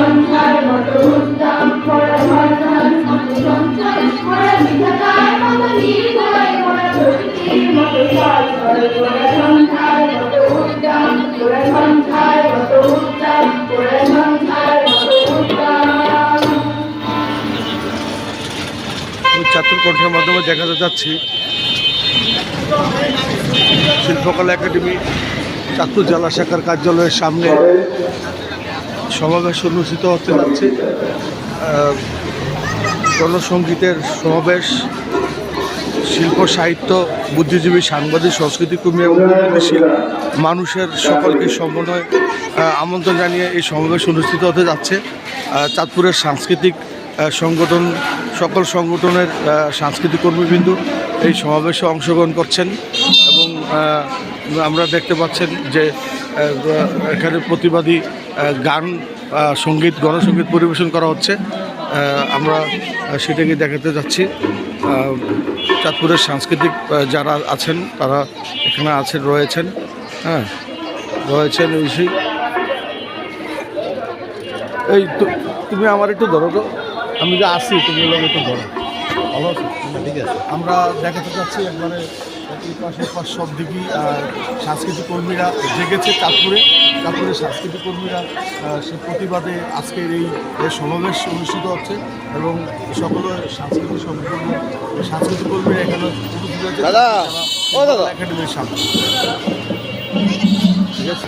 সন্ধ্যার মতো উত্তম মোরা সন্ধান সঞ্চয় মোরা বিধাতার মতো নির্ভয় মোরা প্রকৃতির মতো সচল মোরা সন্ধ্যার মতো উত্তম মোরা সন্ধ্যার মতো উত্তম মোরা সন্ধ্যার মতো উত্তম। চাতুর কণ্ঠের মাধ্যমে দেখাতে যাচ্ছি শিল্পকলা একাডেমি চাতুর জেলা শাখার কার্যালয়ের সামনে সমাবেশ অনুষ্ঠিত হতে যাচ্ছে। গণসংগীতের সমাবেশ, শিল্প সাহিত্য, বুদ্ধিজীবী, সাংবাদিক, সংস্কৃতিকর্মী এবং প্রগতিশীল মানুষের সকলকে সমন্বয় আমন্ত্রণ জানিয়ে এই সমাবেশ অনুষ্ঠিত হতে যাচ্ছে। চাঁদপুরের সাংস্কৃতিক সংগঠন, সকল সংগঠনের সাংস্কৃতিক কর্মীবৃন্দ এই সমাবেশে অংশগ্রহণ করছেন এবং আমরা দেখতে পাচ্ছেন যে এখানে প্রতিবাদী গান, সঙ্গীত, গণসঙ্গীত পরিবেশন করা হচ্ছে। আমরা সেটাকে দেখাতে যাচ্ছি। চাঁদপুরের সাংস্কৃতিক যারা আছেন তারা এখানে রয়েছেন, রয়েছেন। এই তুমি আমার একটু ধরো তো, আমি যে আসি তুমি একটু ধরো। ভালো আছে? ঠিক আছে। আমরা দেখাতে চাচ্ছি একবারে পাশের সব দিকেই সাংস্কৃতিক কর্মীরা জেগেছে। চাঁদপুরের সাংস্কৃতিক কর্মীরা সে প্রতিবাদে আজকের এই সমাবেশ অনুষ্ঠিত হচ্ছে এবং সকল সাংস্কৃতিক কর্মীরা এখানে উপস্থিত হচ্ছে একাডেমির সামনে। ঠিক আছে।